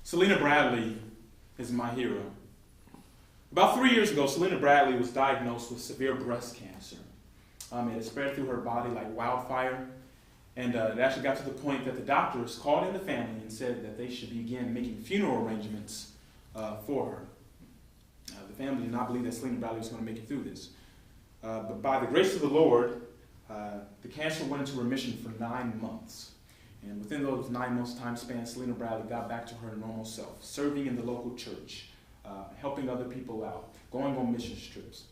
Selena Bradley is my hero. About 3 years ago, Selena Bradley was diagnosed with severe breast cancer. It had spread through her body like wildfire, and it actually got to the point that the doctors called in the family and said that they should begin making funeral arrangements for her. The family did not believe that Selena Bradley was going to make it through this. But by the grace of the Lord, the cancer went into remission for 9 months. And within those 9 months time span, Selena Bradley got back to her normal self, serving in the local church, helping other people out, going on mission trips.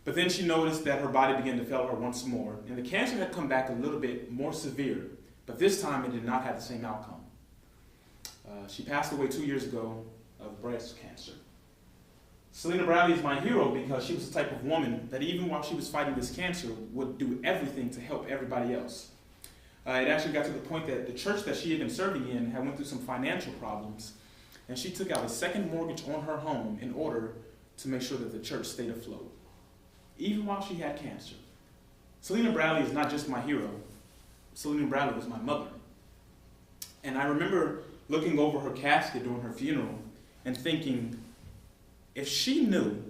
But then she noticed that her body began to fail her once more, and the cancer had come back a little bit more severe, but this time it did not have the same outcome. She passed away 2 years ago of breast cancer. Selena Bradley is my hero because she was the type of woman that even while she was fighting this cancer would do everything to help everybody else. It actually got to the point that the church that she had been serving in had went through some financial problems, and she took out a second mortgage on her home in order to make sure that the church stayed afloat, even while she had cancer. Selena Bradley is not just my hero. Selena Bradley was my mother. And I remember looking over her casket during her funeral and thinking, if she knew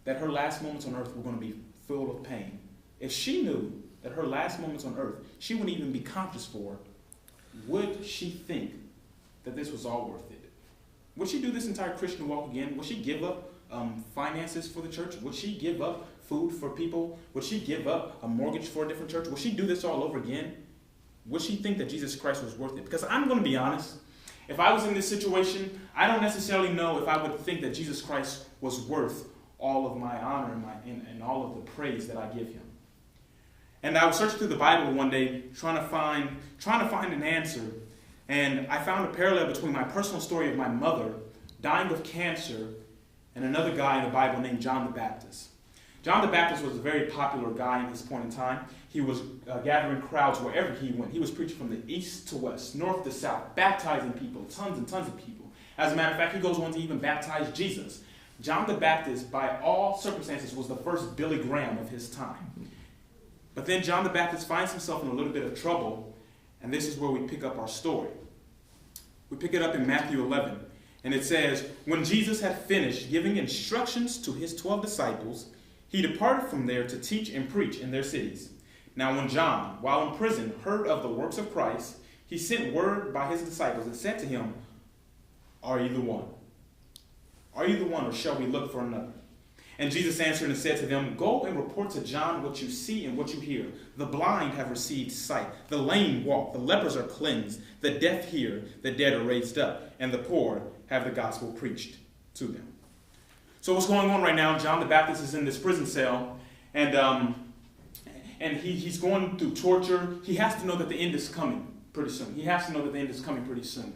that her last moments on earth were going to be full of pain, if she knew that her last moments on earth she wouldn't even be conscious for, would she think that this was all worth it? Would she do this entire Christian walk again? Would she give up finances for the church? Would she give up food for people? Would she give up a mortgage for a different church? Would she do this all over again? Would she think that Jesus Christ was worth it? Because I'm going to be honest, if I was in this situation, I don't necessarily know if I would think that Jesus Christ was worth all of my honor and all of the praise that I give him. And I was searching through the Bible one day, trying to find an answer, and I found a parallel between my personal story of my mother dying of cancer and another guy in the Bible named John the Baptist. John the Baptist was a very popular guy at this point in time. He was gathering crowds wherever he went. He was preaching from the east to west, north to south, baptizing people, tons and tons of people. As a matter of fact, he goes on to even baptize Jesus. John the Baptist, by all circumstances, was the first Billy Graham of his time. But then John the Baptist finds himself in a little bit of trouble, and this is where we pick up our story. We pick it up in Matthew 11, and it says, when Jesus had finished giving instructions to his 12 disciples, he departed from there to teach and preach in their cities. Now when John, while in prison, heard of the works of Christ, he sent word by his disciples and said to him, are you the one? Are you the one, or shall we look for another? And Jesus answered and said to them, go and report to John what you see and what you hear. The blind have received sight, the lame walk, the lepers are cleansed, the deaf hear, the dead are raised up, and the poor have the gospel preached to them. So what's going on right now? John the Baptist is in this prison cell, and he's going through torture. He has to know that the end is coming pretty soon. He has to know that the end is coming pretty soon.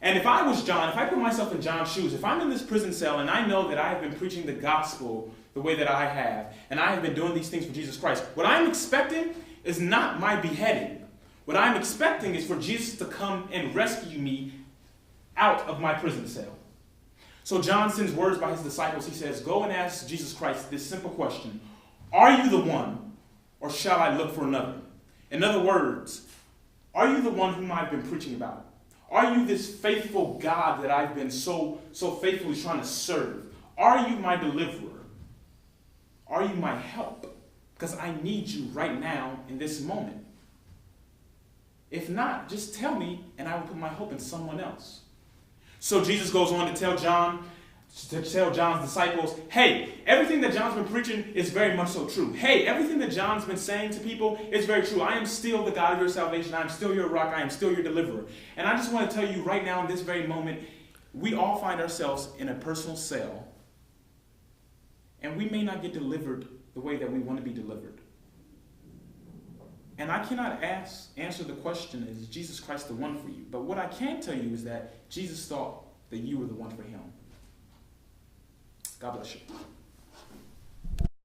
And if I was John, if I put myself in John's shoes, if I'm in this prison cell and I know that I have been preaching the gospel the way that I have, and I have been doing these things for Jesus Christ, what I'm expecting is not my beheading. What I'm expecting is for Jesus to come and rescue me out of my prison cell. So John sends words by his disciples. He says, go and ask Jesus Christ this simple question. Are you the one, or shall I look for another? In other words, are you the one whom I've been preaching about? Are you this faithful God that I've been so faithfully trying to serve? Are you my deliverer? Are you my help? Because I need you right now in this moment. If not, just tell me and I will put my hope in someone else. So Jesus goes on to tell John's disciples, hey, everything that John's been preaching is very much so true. Hey, everything that John's been saying to people is very true. I am still the God of your salvation. I am still your rock. I am still your deliverer. And I just want to tell you right now in this very moment, we all find ourselves in a personal cell, and we may not get delivered the way that we want to be delivered. And I cannot answer the question, is Jesus Christ the one for you? But what I can tell you is that Jesus thought that you were the one for him. God bless you.